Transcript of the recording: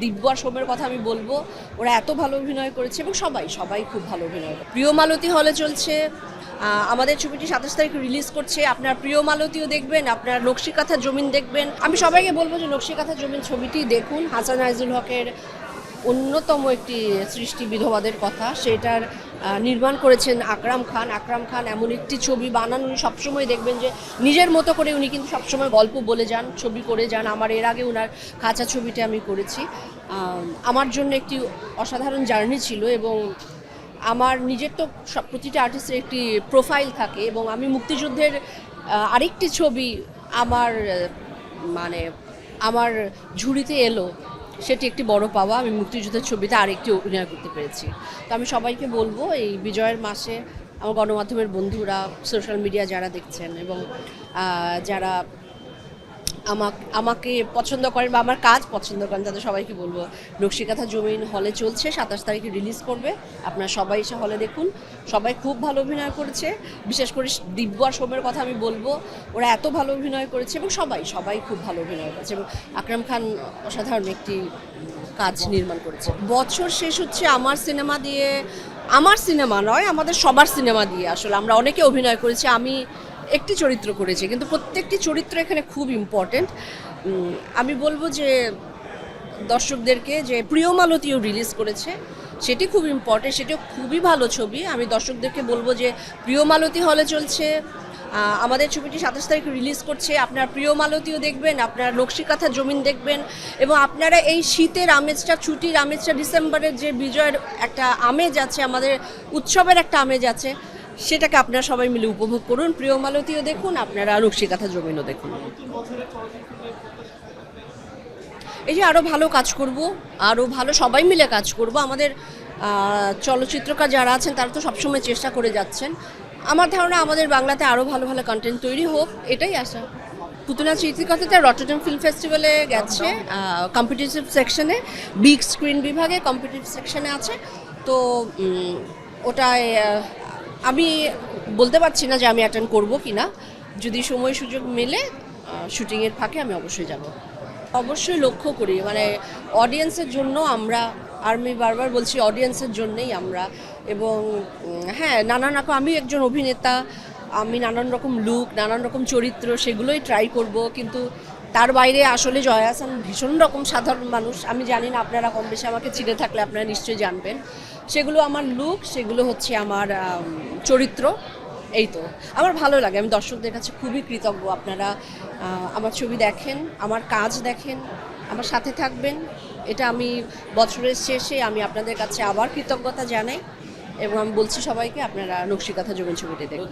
দিব্য আর সোমের কথা আমি বলবো, ওরা এত ভালো অভিনয় করেছে এবং সবাই খুব ভালো অভিনয় করে। প্রিয় মালতী হলে চলছে, আমাদের ছবিটি 27 তারিখ রিলিজ করছে। আপনার প্রিয় মালতীও দেখবেন, আপনার নকশিকাঁথা জমিন দেখবেন। আমি সবাইকে বলবো যে নকশিকাঁথা জমিন ছবিটি দেখুন। হাসান আইজুল হকের অন্যতম একটি সৃষ্টি বিধবাদের কথা, সেটার নির্মাণ করেছেন আকরাম খান। এমন একটি ছবি বানান, উনি সবসময় দেখবেন যে নিজের মতো করে উনি কিন্তু সবসময় গল্প বলে যান, ছবি করে যান। আমার এর আগে ওনার খাঁচা ছবিটা আমি করেছি, আমার জন্য একটি অসাধারণ জার্নি ছিল। এবং আমার নিজের তো প্রতিটা আর্টিস্টের একটি প্রোফাইল থাকে, এবং আমি মুক্তিযুদ্ধের আরেকটি ছবি আমার ঝুড়িতে এলো, সেটি একটি বড় পাওয়া। আমি মুক্তিযুদ্ধের ছবিতে আরেকটি অভিনয় করতে পেরেছি। তো আমি সবাইকে বলবো এই বিজয়ের মাসে আমার গণমাধ্যমের বন্ধুরা, সোশ্যাল মিডিয়া যারা দেখছেন এবং যারা আমাকে পছন্দ করেন বা আমার কাজ পছন্দ করেন, তাদের সবাইকে বলবো নকশিকাঁথা জমিন হলে চলছে, 27 তারিখে রিলিজ করবে। আপনারা সবাই এসে হলে দেখুন। সবাই খুব ভালো অভিনয় করেছে, বিশেষ করে দিব্য আর সোমের কথা আমি বলবো, ওরা এত ভালো অভিনয় করেছে এবং সবাই খুব ভালো অভিনয় করেছে। এবং আকরাম খান অসাধারণ একটি কাজ নির্মাণ করেছে। বছর শেষ হচ্ছে আমার সিনেমা দিয়ে, আমার সিনেমা নয়, আমাদের সবার সিনেমা দিয়ে। আসলে আমরা অনেকে অভিনয় করেছি, আমি একটি চরিত্র করেছি, কিন্তু প্রত্যেকটি চরিত্র এখানে খুব ইম্পর্টেন্ট। আমি বলবো যে দর্শকদেরকে যে প্রিয় মালতীও রিলিজ করেছে, সেটি খুব ইম্পর্টেন্ট, সেটিও খুবই ভালো ছবি। আমি দর্শকদেরকে বলবো যে প্রিয় মালতী হলে চলছে, আমাদের ছবিটি 27 তারিখ রিলিজ করছে। আপনার প্রিয় মালতীও দেখবেন, আপনার নকশিকাঁথা জমিন দেখবেন। এবং আপনারা এই শীতের আমেজটা, ছুটির আমেজটা, ডিসেম্বরের যে বিজয়ের একটা আমেজ আছে, আমাদের উৎসবের একটা আমেজ আছে, সেটাকে আপনারা সবাই মিলে উপভোগ করুন। প্রিয় মালতীও দেখুন, আপনারা নকশিকাঁথা জমিনও দেখুন। এই যে আরও ভালো কাজ করব, আরও ভালো সবাই মিলে কাজ করব। আমাদের চলচ্চিত্রকার যারা আছেন তারা তো সবসময় চেষ্টা করে যাচ্ছেন। আমার ধারণা আমাদের বাংলাতে আরও ভালো ভালো কন্টেন্ট তৈরি হোক, এটাই আশা। পুতুনা স্মৃতিকথাটা রটারডাম ফিল্ম ফেস্টিভ্যালে গেছে, কম্পিটিটিভ সেকশনে, বিগ স্ক্রিন বিভাগে কম্পিটিটিভ সেকশনে আছে। তো ওটায় আমি বলতে পারছি না যে আমি অ্যাটেন্ড করবো কি না। যদি সময় সুযোগ মেলে শুটিংয়ের ফাঁকে আমি অবশ্যই যাব। অবশ্যই লক্ষ্য করি, মানে অডিয়েন্সের জন্য আমরা, আর আমি বারবার বলছি অডিয়েন্সের জন্যেই আমরা। এবং হ্যাঁ, নানান রকম, আমি একজন অভিনেতা, আমি নানান রকম লুক, নানান রকম চরিত্র, সেগুলোই ট্রাই করব। কিন্তু তার বাইরে আসলে জয়া আহসান ভীষণ রকম সাধারণ মানুষ। আমি জানি না, আপনারা কম বেশি আমাকে চিনে থাকলে আপনারা নিশ্চয়ই জানবেন। সেগুলো আমার লুক, সেগুলো হচ্ছে আমার চরিত্র। এই তো আমার ভালো লাগে, আমি দর্শকদের কাছে খুবই কৃতজ্ঞ। আপনারা আমার ছবি দেখেন, আমার কাজ দেখেন, আমার সাথে থাকবেন, এটা আমি বছরের শেষে আমি আপনাদের কাছে আবার কৃতজ্ঞতা জানাই। এবং আমি বলছি সবাইকে আপনারা নকশিকাঁথা জমিন ছবিটি দেখুন।